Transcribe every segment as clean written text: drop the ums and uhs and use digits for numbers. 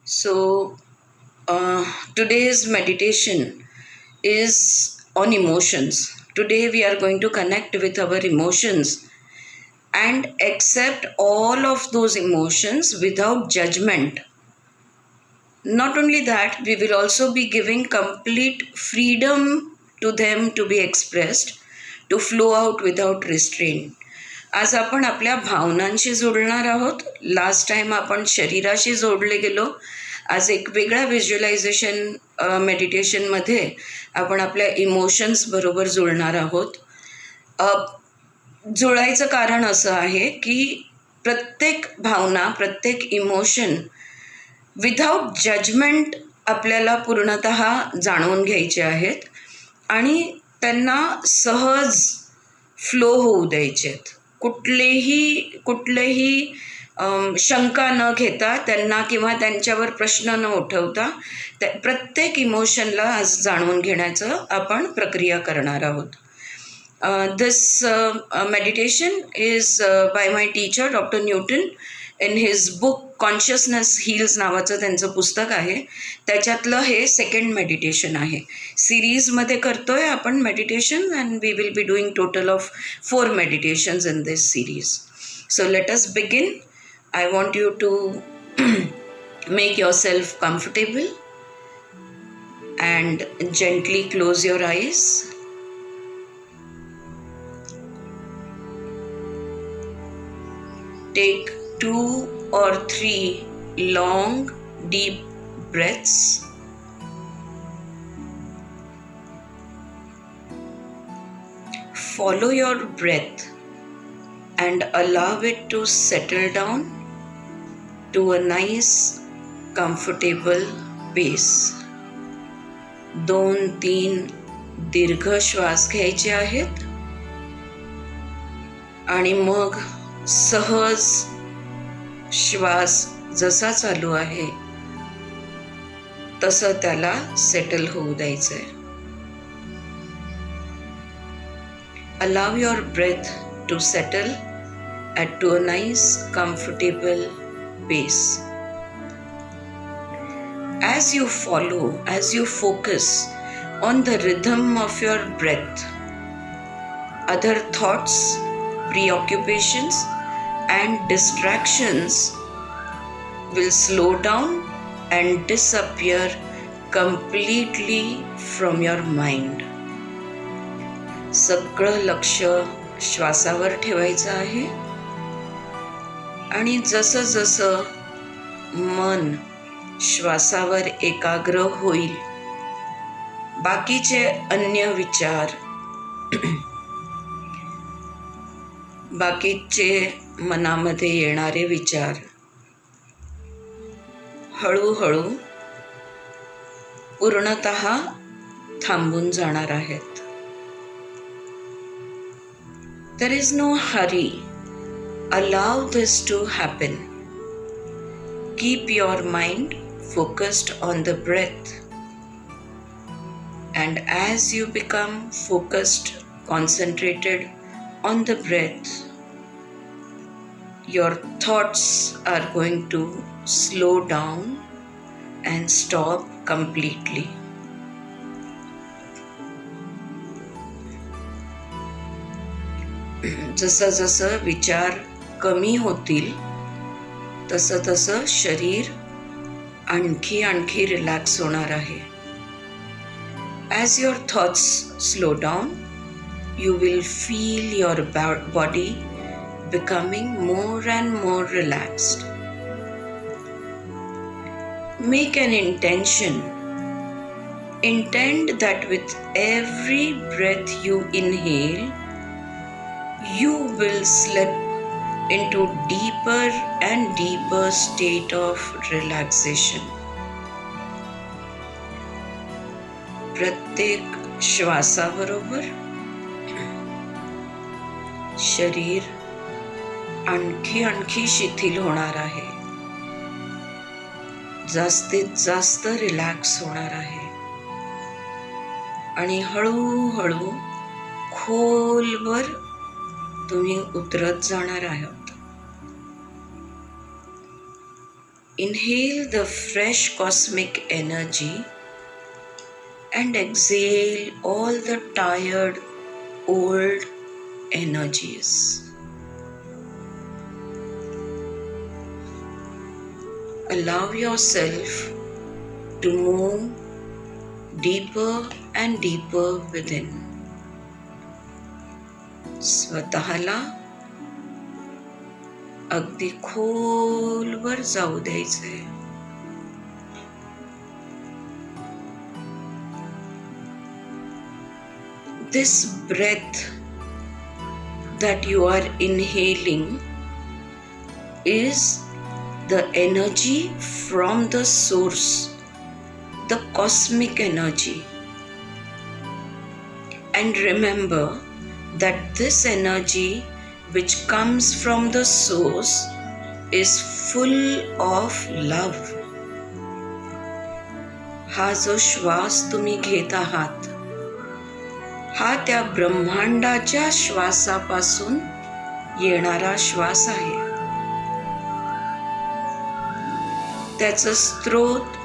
So, today's meditation is on emotions. Today, we are going to connect with our emotions and accept all of those emotions without judgment. Not only that, we will also be giving complete freedom to them to be expressed, to flow out without restraint. आज आपण आपल्या भावनांशी जोडणार आहोत. Last time आपण शरीराशी जोडले गेलो. आज एक वेगळ्या व्हिज्युअलायझेशन मेडिटेशनमध्ये आपण आपल्या इमोशन्स बरोबर जुळणार आहोत. जुळायचं कारण असं आहे की प्रत्येक भावना, प्रत्येक इमोशन विदाऊट जजमेंट आपल्याला पूर्णतः जाणून घ्यायचे आहेत आणि त्यांना सहज फ्लो होऊ द्यायचे आहेत. कुठलेही शंका न घेता त्यांना किंवा त्यांच्यावर प्रश्न न उठवता प्रत्येक इमोशनला आज जाणून घेण्याचं आपण प्रक्रिया करणार आहोत. दिस meditation is by my teacher Dr. Newton. In his book consciousness heels नावाचं त्यांचं पुस्तक आहे. त्याच्यातलं हे सेकंड मेडिटेशन आहे. सिरीजमध्ये करतोय आपण meditation and we will be doing total of 4 meditations in this series. So let us begin. I want you to make yourself comfortable and gently close your eyes. Take 2 or 3 long, deep breaths. Follow your breath and allow it to settle down to a nice, comfortable pace. 2-3 दीर्घ श्वास घ्यायचे आहेत आणि मग सहज श्वास जसा चालू आहे तसं त्याला सेटल होऊ द्यायचंय. Allow your breath to settle to a nice, comfortable pace. As you follow, as you focus on the rhythm of your breath, other thoughts, preoccupations, and distractions will slow down and disappear completely from your mind. सगळं लक्ष श्वासावर ठेवायचं आहे आणि जसं जसं मन श्वासावर एकाग्र होईल, बाकीचे अन्य विचार, बाकीचे मनामध्ये येणारे विचार हळूहळू पूर्णतः थांबून जाणार आहेत. There is no hurry. Allow this to happen. Keep your mind focused on the breath. And as you become focused, concentrated on the breath, your thoughts are going to slow down and stop completely. जसं जसं विचार कमी होतील तसं तसं शरीर आणखी relax होणार आहे. As your thoughts slow down, you will feel your body becoming more and more relaxed. Make an intention. Intend that with every breath you inhale, you will slip into deeper and deeper state of relaxation. प्रत्येक श्वासाबरोबर शरीर आणखी शिथिल होणार आहे, जास्तीत जास्त relax होणार आहे आणि हळूहळू खोलवर तुम्ही उतरत जाणार आहात. Inhale the fresh cosmic energy and exhale all the tired old energies. Allow yourself to move deeper and deeper within. स्वतःला अगदी खोलवर जाऊ द्यायचंय. This breath that you are inhaling is the energy from the source, the cosmic energy. And remember that this energy which comes from the source is full of love. हा जो श्वास तुम्ही घेत आहात, हा त्या ब्रह्मांडाच्या श्वासापासून येणारा श्वास आहे. त्याचं स्रोत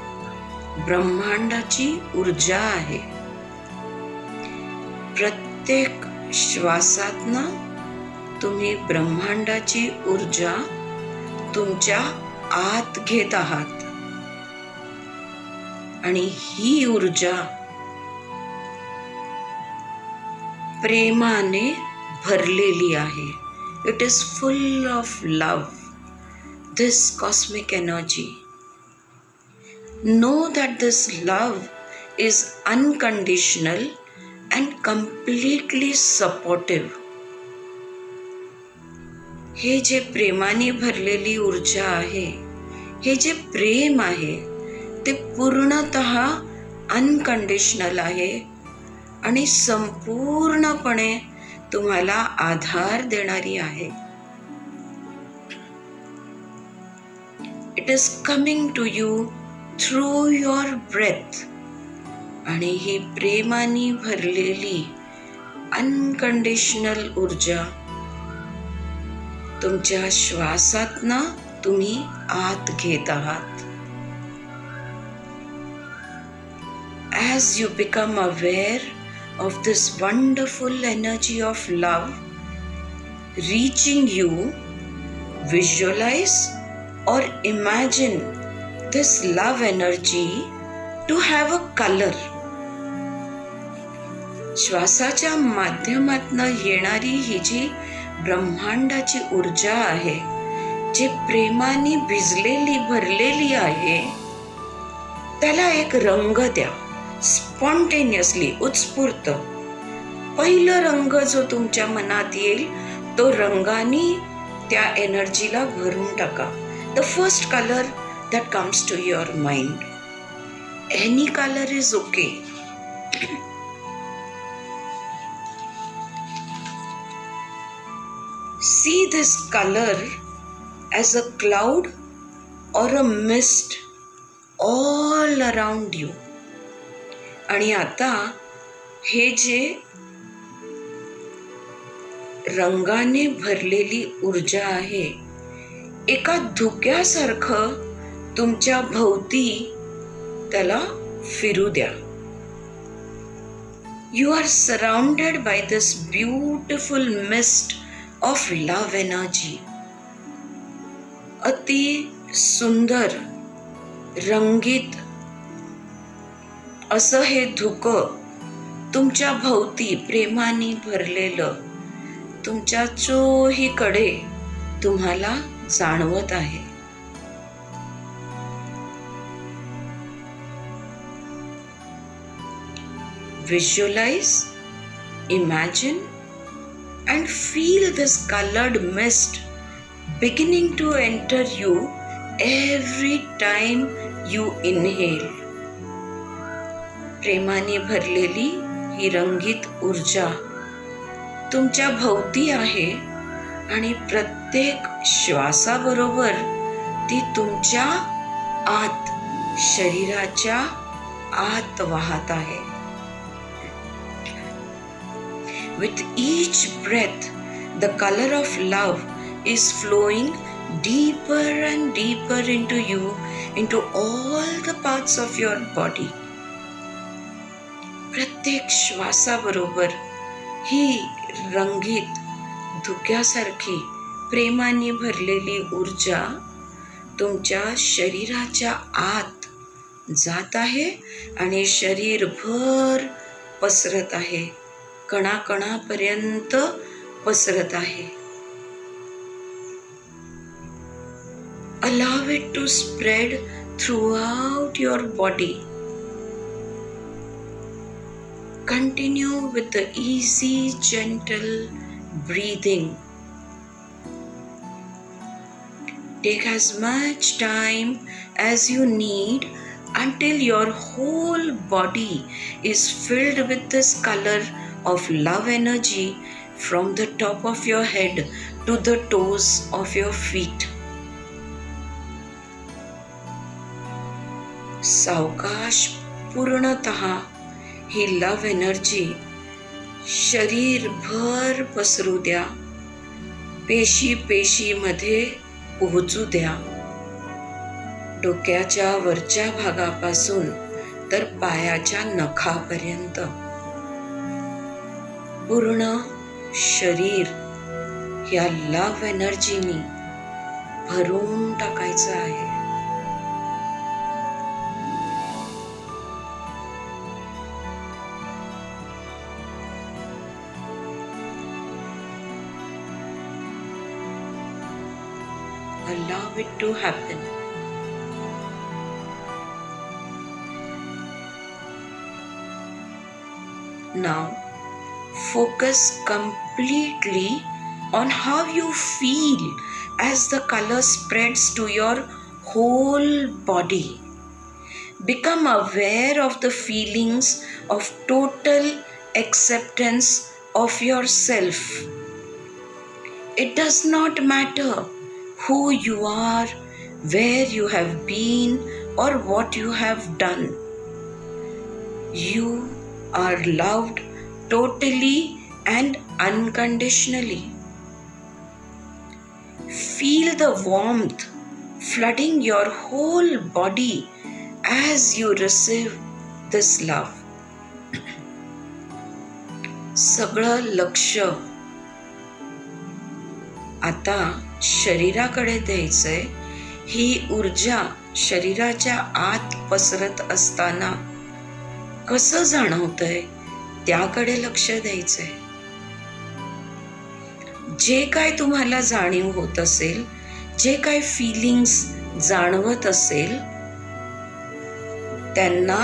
ब्रह्मांडाची ऊर्जा आहे. प्रत्येक श्वासातनं तुम्ही ब्रह्मांडाची ऊर्जा तुमच्या आत घेत आहात आणि ही ऊर्जा प्रेमाने भरलेली आहे. It is full of love. This cosmic energy. Know that this love is unconditional and completely supportive. हे जे प्रेमाने भरलेली ऊर्जा आहे, हे जे प्रेम आहे, ते पूर्णतः अनकंडिशनल आहे आणि संपूर्णपणे तुम्हाला आधार देणारी आहे. It is coming to you through your breath. आणि ही प्रेमाने भरलेली अनकंडिशनल ऊर्जा तुमच्या श्वासातनं तुम्ही आत घेत आहात. As you become aware of this wonderful energy of love reaching you, visualize or imagine this love energy to have a color. श्वासाच्या माध्यमातनं येणारी ही जी ब्रह्मांडाची ऊर्जा आहे, जी प्रेमाने भिजलेली भरलेली आहे, त्याला एक रंग द्या. स्पॉन्टेनियसली, उत्स्फूर्त. पहिला रंग जो तुमच्या मनात येईल तो रंगाने त्या एनर्जीला भरून टाका. The first colour that comes to your mind. Any color is okay. See this color as a cloud or a mist all around you. आणि आता हे जे रंगाने भरलेली ऊर्जा आहे, एका धुक्यासारखं तुमच्या भोवती त्याला फिरू द्या. You are surrounded by this beautiful mist of love energy. अति सुंदर रंगीत असं हे धुकं तुमच्या भोवती प्रेमाने भरलेलं तुमच्या चोहीकडे तुम्हाला जाणवत आहे. Visualize, imagine and feel this colored mist beginning to enter you every time you inhale. प्रेमाने भरलेली ही रंगीत ऊर्जा तुमच्या भोवती आहे आणि प्रत्येक श्वासाबरोबर ती तुमच्या आत, शरीराच्या आत वाहत आहे. With each breath, the color of love is flowing deeper and deeper into you, into all the parts of your body. प्रत्येक श्वासाबरोबर ही रंगीत धुक्यासारखी प्रेमाने भरलेली ऊर्जा तुमच्या शरीराच्या आत जात आहे आणि शरीरभर पसरत आहे, कणाकणापर्यंत पसरत आहे. Allow it to spread throughout your body. Continue with the easy, gentle breathing. Take as much time as you need until your whole body is filled with this color of love energy from the top of your head to the toes of your feet. सावकाश पूर्णतः ही लव energy शरीरभर पसरू द्या, पेशीमध्ये पोहोचू द्या. डोक्याच्या वरच्या भागापासून तर पायाच्या नखापर्यंत पूर्ण शरीर या लव एनर्जीनी भरून टाकायचं आहे. Allow it to happen. Now, focus completely on how you feel as the color spreads to your whole body. Become aware of the feelings of total acceptance of yourself. It does not matter who you are, where you have been, or what you have done. You are loved totally and unconditionally. Feel the warmth flooding your whole body as you receive this love. सगळं लक्ष आता शरीराकडे द्यायचंय. ही ऊर्जा शरीराच्या आत पसरत असताना कसं जाणवतंय त्याकडे लक्ष द्यायचंय. जे काय तुम्हाला जाणीव होत असेल, जे काय फीलिंग्स जाणवत असेल, त्यांना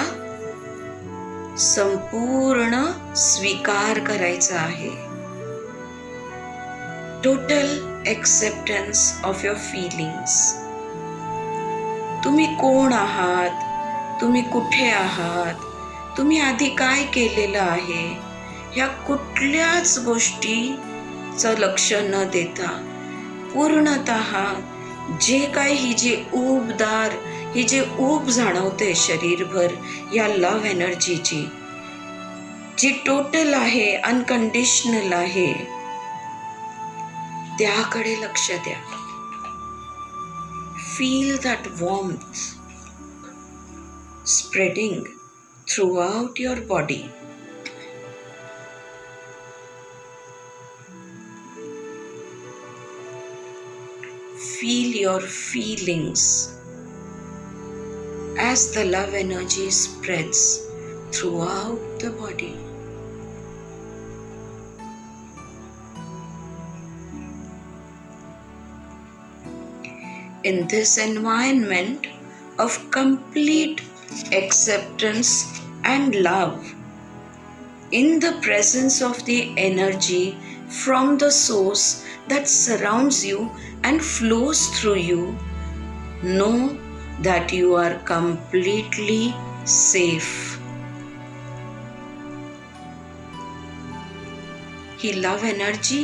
संपूर्ण स्वीकार करायचा आहे. Total acceptance of your feelings. तुम्ही कोण आहात, तुम्ही कुठे आहात, तुम्ही आधी काय केलेलं आहे, ह्या कुठल्याच गोष्टीचं लक्ष न देता पूर्णतः जे काय ही जे ऊब जाणवते शरीरभर या लव एनर्जीची, जी टोटल आहे, अनकंडिशनल आहे, त्याकडे लक्ष द्या. Feel that warmth spreading throughout your body. Feel your feelings as the love energy spreads throughout the body. In this environment of complete acceptance and love, in the presence of the energy from the source that surrounds you and flows through you, know that you are completely safe. He love energy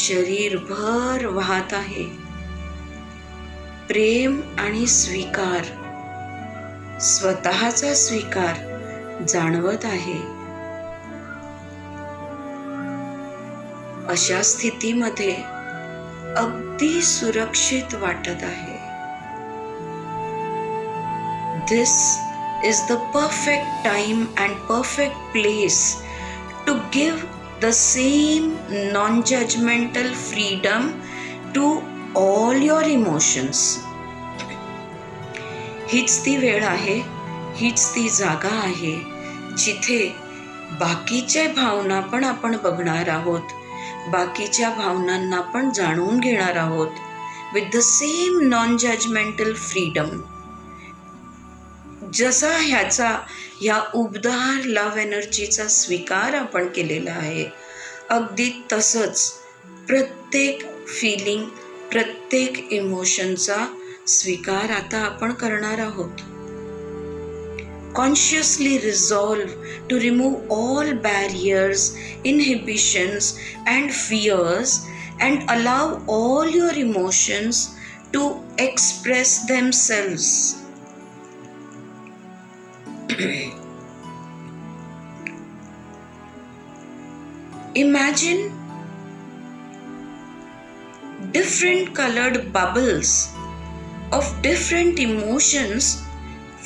शरीरभर वाहत आहे. प्रेम आणि स्वीकार, स्वतःचा स्वीकार जाणवत आहे. अशा स्थितीमध्ये अगदी सुरक्षित वाटत आहे. This is the perfect time and perfect place to give the same non-judgmental freedom to all your emotions. हीच ती वेळ आहे, हीच ती जागा आहे जिथे बाकीच्या भावना पण आपण बघणार आहोत, बाकीच्या भावनांना पण जाणून घेणार आहोत with the same non judgmental freedom. जसा ह्या उबदार लव्ह एनर्जीचा स्वीकार आपण केलेला आहे, अगदी तसंच प्रत्येक फिलिंग, प्रत्येक इमोशनचा स्वीकार आता आपण करणार आहोत. Consciously resolve to remove all barriers, inhibitions and fears and allow all your emotions to express themselves. Imagine different colored bubbles of different emotions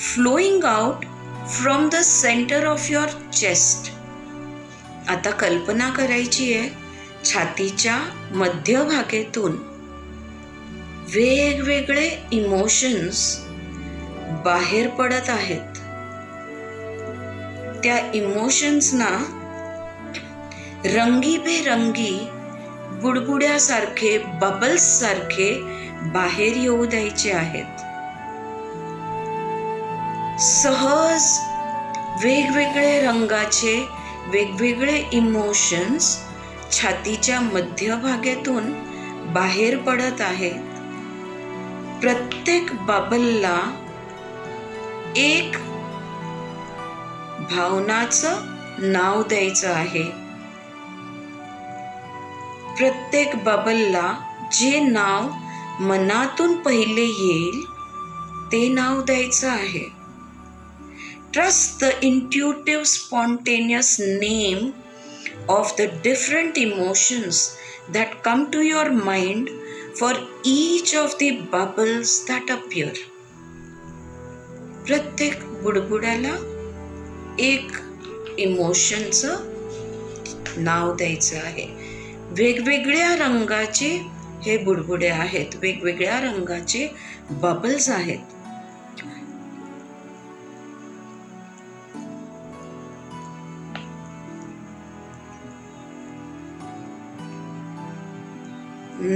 flowing out from the center of your chest. आता कल्पना करायची आहे, छातीच्या मध्यभागेतून वेगवेगळे emotions बाहेर पडत आहेत. त्या इमोशन्सना रंगीबेरंगी बुडबुड्यासारखे, बबल्स सारखे बाहेर येऊ द्यायचे आहेत. सहज वेगवेगळे रंगाचे वेगवेगळे इमोशन्स छातीच्या मध्यभागेतून बाहेर पडत आहेत. प्रत्येक बबलला एक भावनाचं नाव द्यायचं आहे. प्रत्येक बबलला जे नाव मनातून पहिले येईल ते नाव द्यायचं आहे. Trust the intuitive, spontaneous name of the different emotions that come to your mind for each of the bubbles that appear. प्रत्येक बुडबुड्याला एक इमोशनचं नाव द्यायचं आहे. वेगवेगळ्या रंगाचे हे बुडबुडे आहेत, वेगवेगळ्या रंगाचे बबल्स आहेत.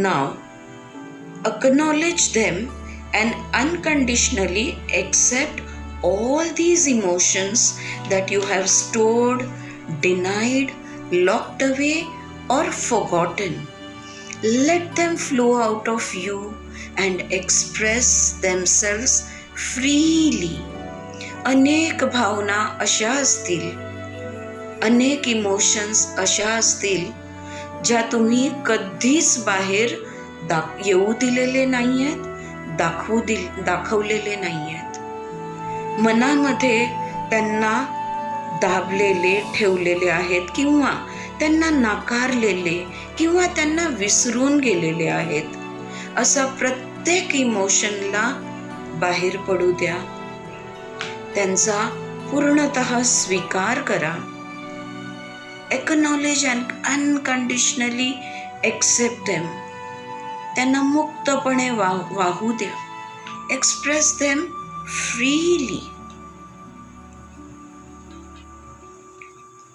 Now, acknowledge them and unconditionally accept all these emotions that you have stored, denied, locked away, or forgotten. Let them flow out of you and express themselves freely. अनेक भावना अशा असतील, अनेक इमोशन्स अशा असतील ज्या तुम्ही कधीच बाहेर येऊ दिलेले नाही आहेत, दाखवलेले नाही आहेत. मनामध्ये त्यांना दाबलेले ठेवलेले आहेत किंवा त्यांना नाकारलेले किंवा त्यांना विसरून गेलेले आहेत. असा प्रत्येक इमोशनला बाहेर पडू द्या. त्यांचा पूर्णतः स्वीकार करा. Acknowledge and unconditionally accept them. त्यांना मुक्तपणे वाहू द्या. Express them freely.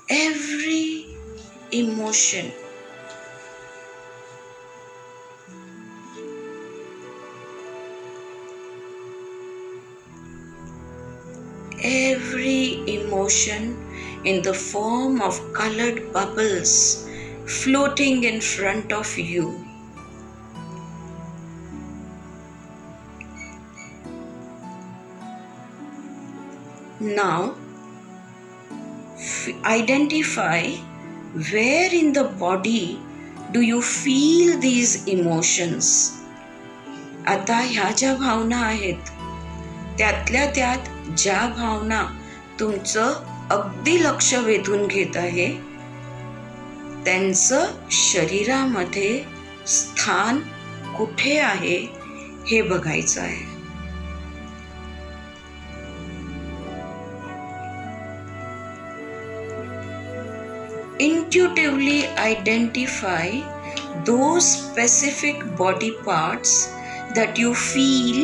Every emotion, every emotion in the form of colored bubbles floating in front of you. Now, identify where in the body do you feel these emotions. आता ह्या ज्या भावना आहेत, त्यातल्या त्यात ज्या भावना तुमचं अगदी लक्ष वेधून घेत आहे, त्यांचं शरीरामध्ये स्थान कुठे आहे हे बघायचं आहे. Intuitively identify those specific body parts that you feel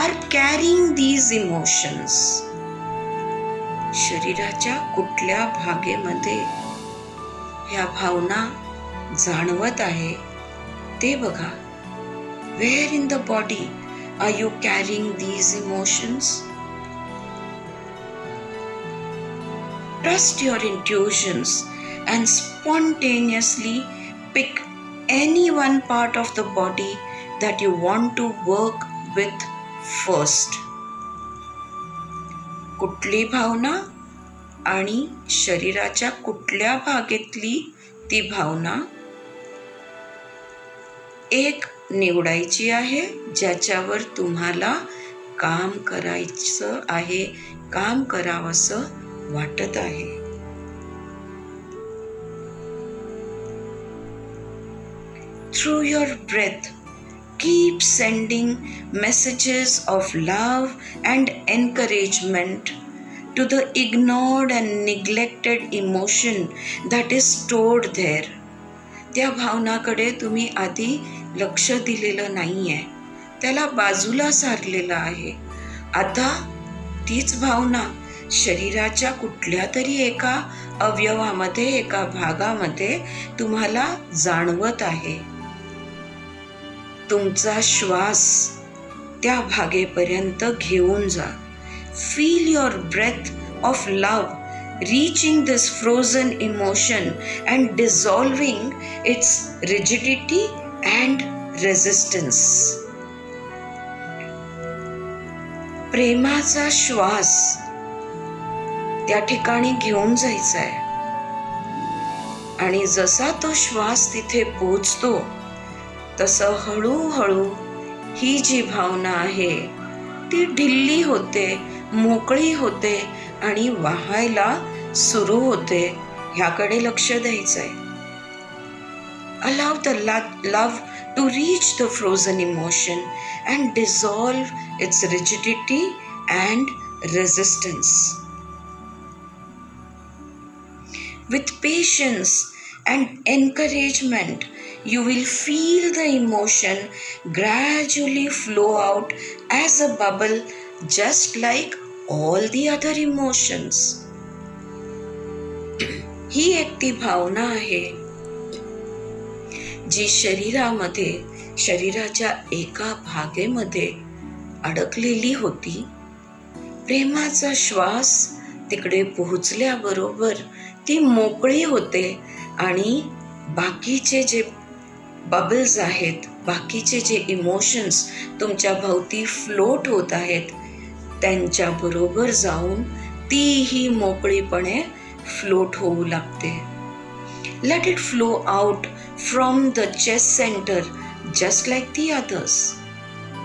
are carrying these emotions. शरीराच्या कुठल्या भागेमध्ये ह्या भावना जाणवत आहे ते बघा. Where in the body are you carrying these emotions? Trust your intuitions and spontaneously pick any one part of the body that you want to work with first. कुठली भावना आणि शरीराच्या कुठल्या भागेतली ती भावना एक निवडायची आहे ज्याच्यावर तुम्हाला काम करायचं आहे, काम करावंसं वाटत आहे. Through your breath, keep sending messages of love and encouragement to the ignored and neglected emotion that is stored there. त्या भावनाकडे तुम्ही आधी लक्ष दिलेलं नाहीये, त्याला बाजूला सारलेलं आहे. आता तीच भावना शरीराच्या कुठल्या तरी एका अवयवामध्ये, एका भागामध्ये तुम्हाला जाणवत आहे. तुमचा श्वास त्या भागेपर्यंत घेऊन जा. Feel your breath of love reaching this frozen emotion and dissolving its rigidity and resistance. प्रेमाचा श्वास त्या ठिकाणी घेऊन जायचा आहे आणि जसा तो श्वास तिथे पोचतो तसं हळूहळू ही जी भावना आहे ती ढिल्ली होते, मोकळी होते आणि वाहायला सुरू होते. ह्याकडे लक्ष द्यायचं आहे. Allow the love to reach the frozen emotion and dissolve its rigidity and resistance. With patience and encouragement, you will feel the emotion gradually flow out as a bubble, just like all the other emotions. ही एक ती भावना आहे जी शरीरामध्ये, शरीराच्या एका भागेमध्ये अडकलेली होती. प्रेमाचा श्वास तिकडे पोहोचल्याबरोबर ती मोकळी होते आणि बाकीचे जे बबल्स आहेत, बाकीचे जे इमोशन्स तुमच्या भोवती फ्लोट होत आहेत त्यांच्याबरोबर जाऊन तीही मोकळीपणे फ्लोट होऊ लागते. Let it flow out from the chest centre just like the others.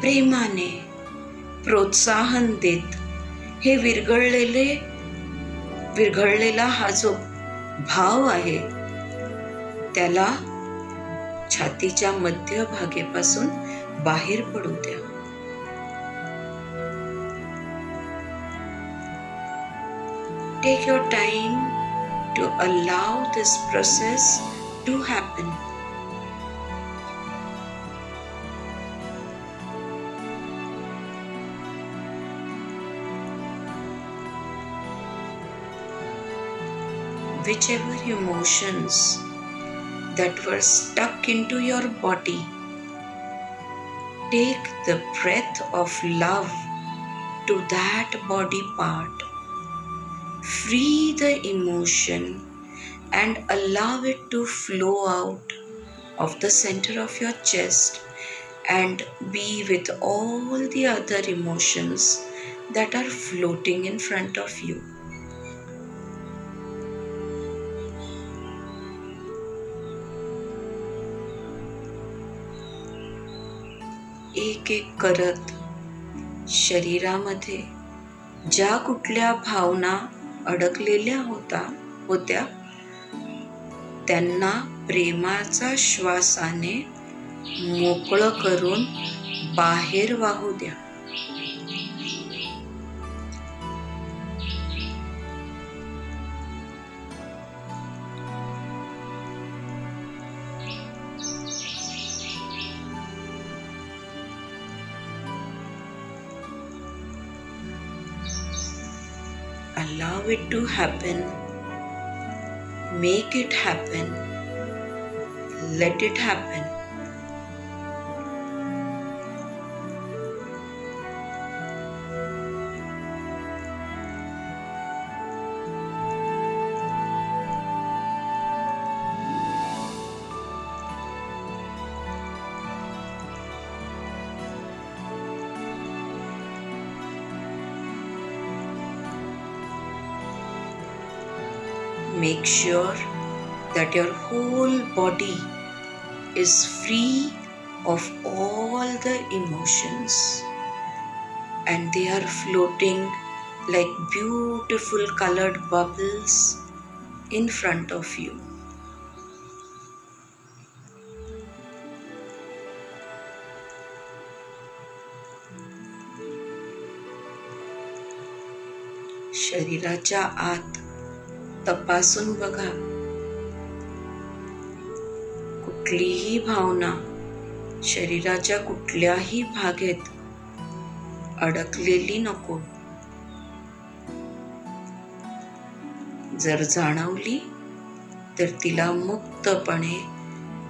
प्रेमाने, प्रोत्साहन देत हे विरघळलेला हा जो भाव आहे त्याला छातीच्या मध्यभागेपासून बाहेर पडू द्या. Take your time to allow this process to happen. Whichever emotions that were stuck into your body, take the breath of love to that body part. Free the emotion and allow it to flow out of the center of your chest and be with all the other emotions that are floating in front of you. एक एक करत शरीरामध्ये ज्या कुठल्या भावना अडकलेल्या होत्या त्यांना प्रेमाचा श्वासाने मोकळं करून बाहेर वाहू द्या. Allow it to happen. Make it happen. Let it happen. Make sure that your whole body is free of all the emotions and they are floating like beautiful colored bubbles in front of you. शरीराच्या आत तपासून बघा. कुठलीही भावना शरीराच्या कुठल्याही भागेत अडकलेली नको. जर जाणवली तर तिला मुक्तपणे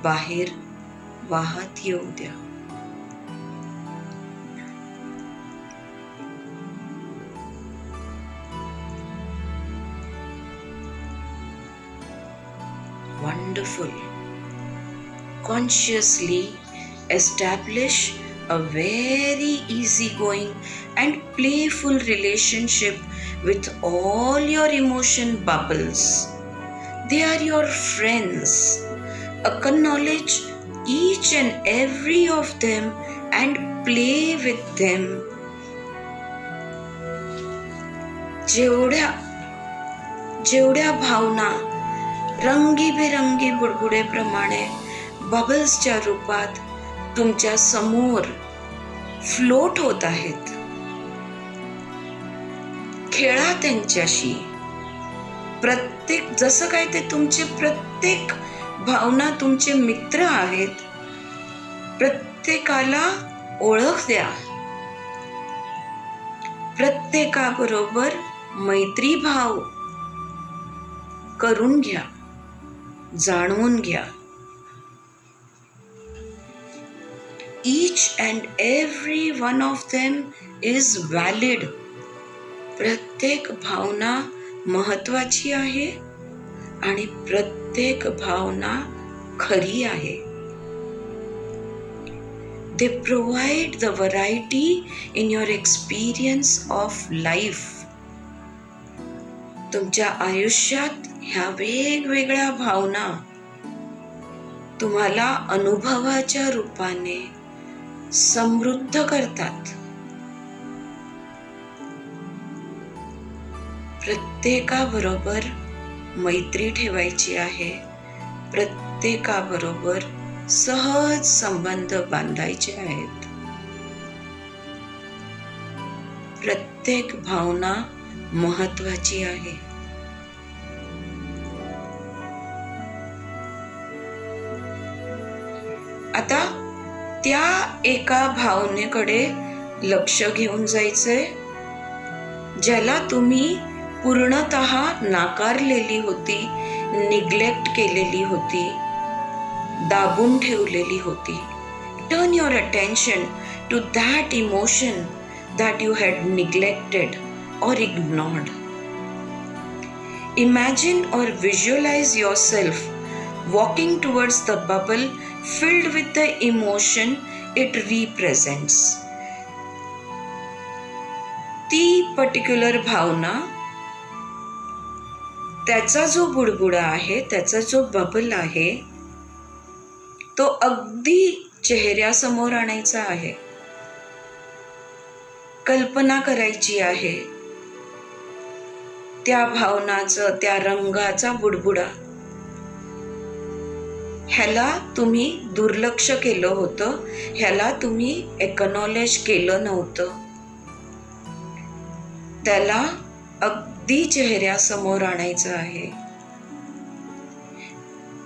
बाहेर वाहत येऊ द्या. Wonderful. Consciously establish a very easygoing and playful relationship with all your emotion bubbles. They are your friends. Acknowledge each and every of them and play with them. जेवढ्या भावना रंगीबेरंगी बुडबुडेप्रमाणे बबल्सच्या रूपात तुमच्या समोर फ्लोट होत आहेत, खेळा त्यांच्याशी. प्रत्येक जसं काय ते तुमचे प्रत्येक भावना तुमचे मित्र आहेत. प्रत्येकाला ओळख द्या. प्रत्येकाबरोबर मैत्री भाव करून घ्या, जाणून घ्या. Each and every one of them is valid. प्रत्येक भावना महत्वाची आहे आणि प्रत्येक भावना खरी आहे. They provide the variety in your experience of life. तुमच्या आयुष्यात ह्या वेगवेगळ्या भावना तुम्हाला अनुभवाच्या रूपाने समृद्ध करतात. प्रत्येकाबरोबर मैत्री ठेवायची आहे. प्रत्येकाबरोबर सहज संबंध बांधायचे आहेत. प्रत्येक भावना महत्वाची आहे. आता त्या एका भावनेकडे लक्ष घेऊन जायचंय ज्याला तुम्ही पूर्णतः नाकारलेली होती, निग्लेक्ट केलेली होती, दाबून ठेवलेली होती. Turn your attention to that emotion that you had neglected or ignored. Imagine or visualize yourself walking towards the bubble filled with the emotion it represents. ती पर्टिक्युलर भावना, त्याचा जो बुडबुडा आहे, त्याचा जो बबल आहे, तो अगदी चेहऱ्यासमोर आणायचा आहे. कल्पना करायची आहे त्या भावनाचं, त्या रंगाचा बुडबुडा ह्याला तुम्ही दुर्लक्ष केलं होतं, ह्याला तुम्ही एक्नॉलेज केलं नव्हतं. त्याला अगदी चेहऱ्यासमोर आणायचं आहे.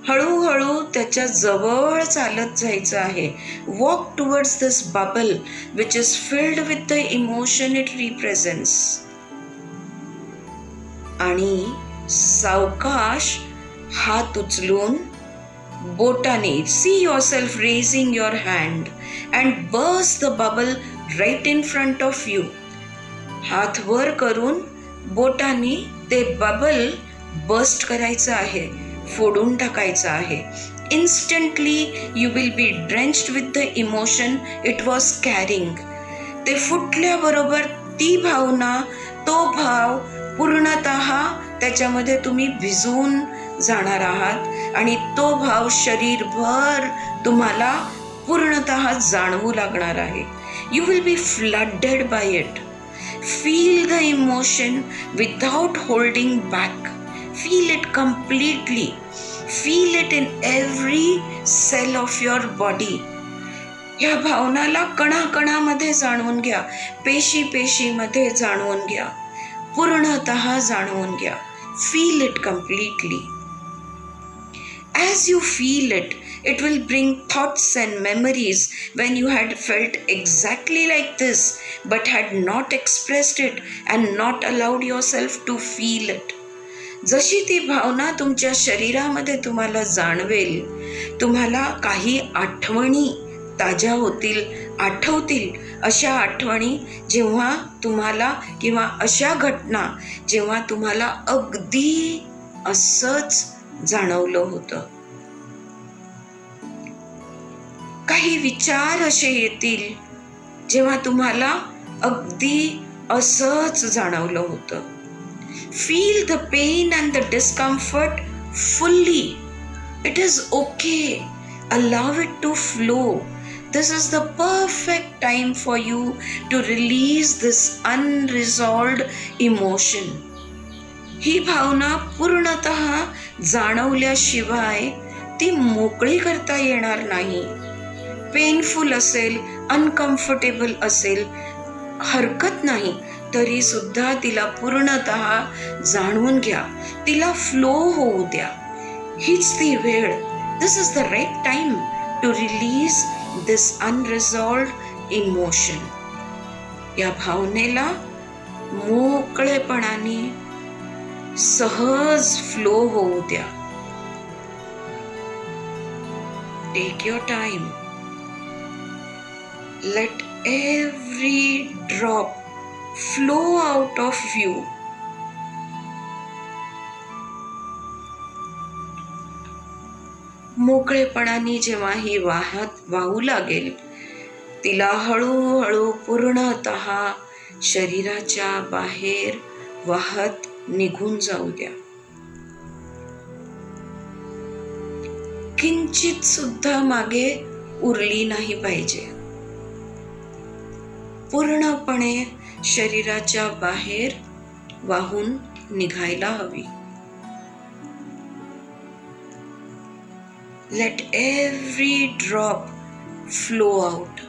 हळूहळू त्याच्या जवळ चालत जायचं आहे. Walk towards this bubble which is filled with the emotion it represents. आणि सावकाश हात उचलून बोटाने, C yourself raising your hand and burst the bubble right in front of you. हात वर करून बोटाने ते बबल बस्ट करायचं आहे, फोडून टाकायचं आहे. Instantly you will be drenched with the emotion it was carrying. ते फुटल्याबरोबर ती भावना, तो भाव पूर्णतः त्याच्यामध्ये तुम्ही भिजून जाणार आहात आणि तो भाव शरीरभर तुम्हाला पूर्णतः जाणवू लागणार आहे. You will be flooded by it. Feel the emotion without holding back. Feel it completely. Feel it in every cell of your body. या भावनाला कणाकणामध्ये जाणवून घ्या, पेशी पेशीमध्ये जाणवून घ्या, पूर्णतः जाणवून घ्या. Feel it completely. As you feel it, it will bring thoughts and memories when you had felt exactly like this but had not expressed it and not allowed yourself to feel it. जशी ती भावना तुमच्या शरीरामध्ये तुम्हाला जाणवेल, तुम्हाला काही आठवणी ताज्या होतील, आठवतील. अशा आठवणी जेव्हा तुम्हाला, किंवा अशा घटना जेव्हा तुम्हाला अगदी असंच जाणवलं होतं. काही विचार असे येतील जेव्हा तुम्हाला अगदी असंच जाणवलं होतं. Feel the pain and the discomfort fully. It is okay. Allow it to flow. This is the perfect time for you to release this unresolved emotion. ही भावना पूर्णतः जाणवल्याशिवाय ती मोकळी करता येणार नाही. पेनफुल असेल, अनकम्फर्टेबल असेल, हरकत नाही, तरी सुद्धा तिला पूर्णतः जाणून घ्या, तिला फ्लो होऊ द्या. हीच ती वेळ. This is the right time to release this unresolved emotion. या भावनेला मोकळेपणाने सहज फ्लो होऊ द्या. Take your time. Let every drop flow out of you. मोकळेपणाने जेव्हा ही वाहू लागेल, तिला हळूहळू पूर्णतः शरीराच्या बाहेर वाहत निघून जाऊ द्या. किंचित सुद्धा मागे उरली नाही पाहिजे. पूर्णपणे शरीराच्या बाहेर वाहून निघायला हवी. Let every drop flow out.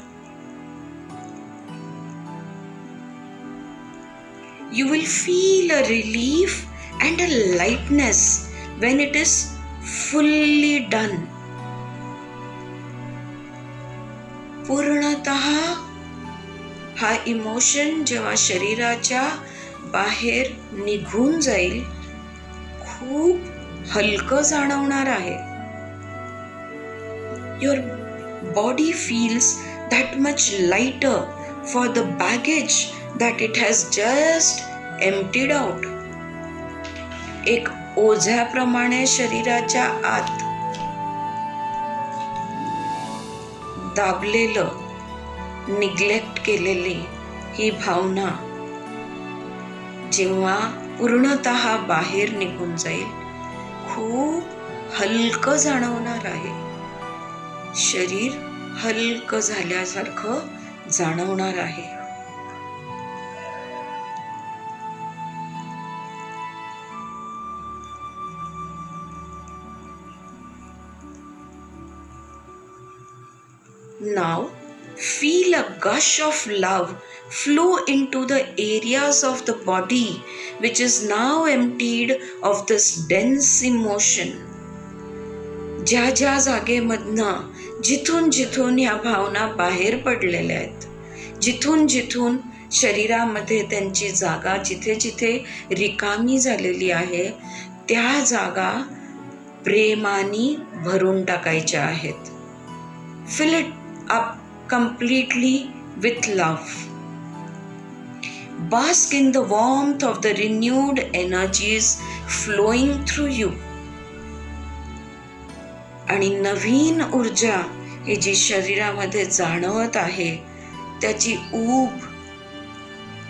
You will feel a relief and a lightness when it is fully done. पूर्णतः हा इमोशन जेव्हा शरीराच्या बाहेर निघून जाईल, खूप हलकं जाणवणार आहे. Your body feels that much lighter for the baggage that it has just emptied out. एक ओझ्याप्रमाणे शरीराच्या आत दाबलेलं, निग्लेक्ट केलेली ही भावना जेव्हा पूर्णतः बाहेर निघून जाईल, खूप हलकं जाणवणार आहे. शरीर हलकं झाल्यासारखं जाणवणार आहे. Now, feel a gush of love flow into the areas of the body which is now emptied of this dense emotion. ज्या ज्या जागेमधनं जिथून जिथून ह्या भावना बाहेर पडलेल्या आहेत, जिथून जिथून शरीरामध्ये त्यांची जागा जिथे जिथे रिकामी झालेली आहे, त्या जागा प्रेमाने भरून टाकायच्या आहेत. Fill it up completely with love. Bask in the warmth of the renewed energies flowing through you. आणि नवीन ऊर्जा ही जी शरीरामध्ये जाणवत आहे, त्याची ऊब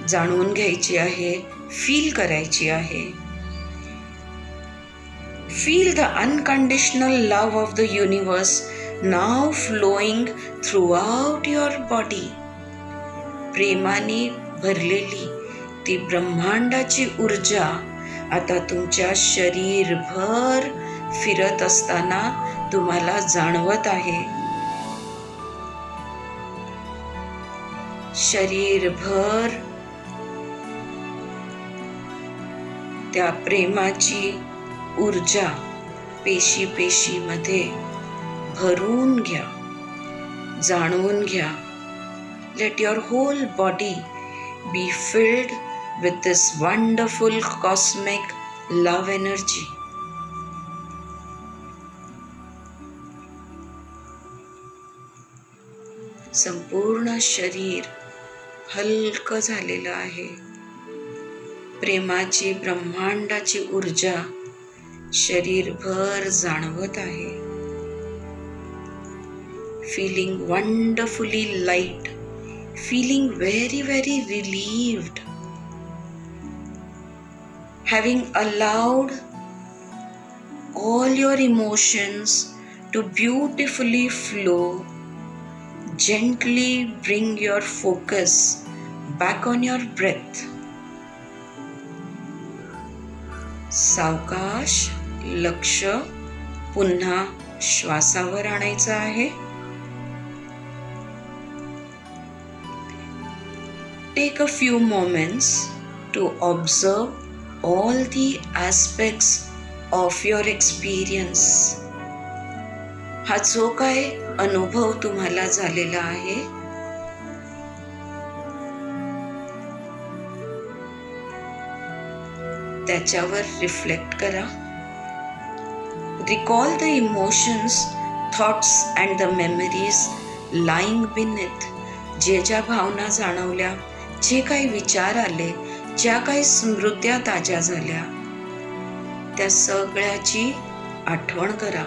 जाणून घ्यायची आहे, फील करायची आहे. Feel the unconditional love of the universe now flowing throughout your body. प्रेमाने भरलेली ती ब्रह्मांडाची ऊर्जा आता तुमच्या शरीरभर फिरत असताना तुम्हाला जाणवत आहे. शरीरभर त्या प्रेमाची ऊर्जा पेशी पेशीमध्ये भरून घ्या, जाणवून घ्या. Let your whole body be filled with this wonderful cosmic love energy. संपूर्ण शरीर हलकं झालेलं आहे. प्रेमाची ब्रह्मांडाची ऊर्जा शरीरभर जाणवत आहे. Feeling wonderfully light, feeling very, very relieved. Having allowed all your emotions to beautifully flow, gently bring your focus back on your breath. सावकाश लक्ष पुन्हा श्वासावर आणायचं आहे. Take a few moments to observe all the aspects of your experience. हा जो काय अनुभव तुम्हाला झालेला आहे, त्याच्यावर रिफ्लेक्ट करा. Recall the emotions, thoughts and the memories lying beneath. जे ज्या भावना जाणवल्या, जे काही विचार आले, ज्या काही स्मृत्या ताज्या झाल्या, त्या सगळ्याची आठवण करा.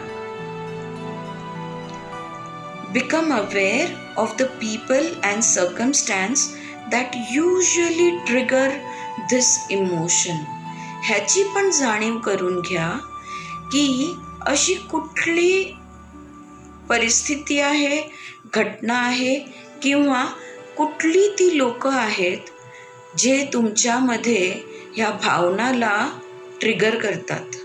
Become aware of the people and circumstance that usually trigger this emotion. ह्याची पण जाणीव करून घ्या की अशी कुठली परिस्थिती आहे, घटना आहे किंवा कुठली ती लोक आहेत जे तुमच्यामध्ये ह्या भावनाला ट्रिगर करतात,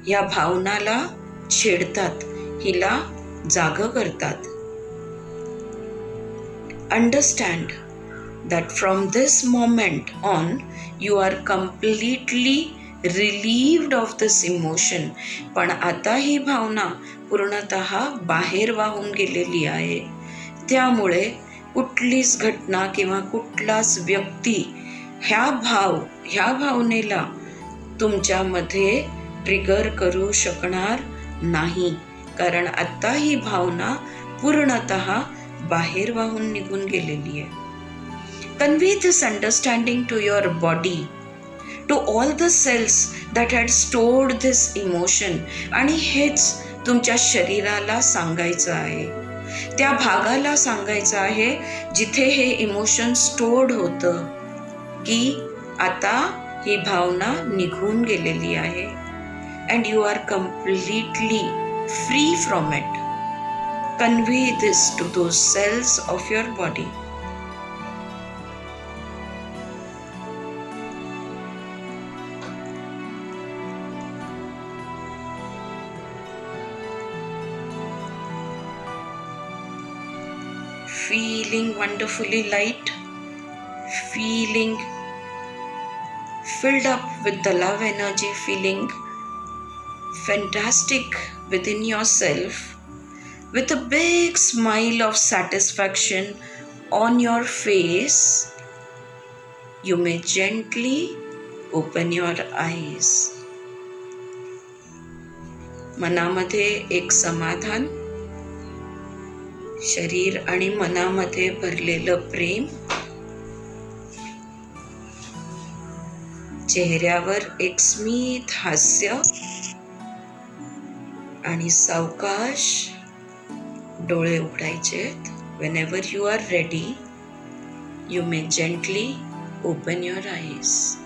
ह्या भावनाला छेडतात, हिला जाग करतात. Understand that from this moment on you are completely relieved of this emotion. पण आता ही भावना पूर्णतः बाहेर वाहून गेलेली आहे. त्यामुळे कुठलीच घटना किंवा कुठलाच व्यक्ती ह्या भावनेला तुमच्यामध्ये ट्रिगर करू शकणार नाही, कारण आता ही भावना पूर्णतः बाहेर वाहून निघून गेलेली आहे. Convey this understanding to your body, to all the cells that had stored this emotion. आणि हेच तुमच्या शरीराला सांगायचं आहे, त्या भागाला सांगायचं आहे जिथे हे इमोशन स्टोर्ड होतं, की आता ही भावना निघून गेलेली आहे. And you are completely free from it. Convey this to those cells of your body. feeling wonderfully light, feeling filled up with the love energy, feeling fantastic within yourself, with a big smile of satisfaction on your face, you may gently open your eyes. मनामध्ये एक समाधान, शरीर आणि मनामध्ये भरलेलं प्रेम, चेहऱ्यावर एक स्मित हास्य आणि सावकाश डोळे उघडायचेत. Whenever you are ready, you may gently open your eyes.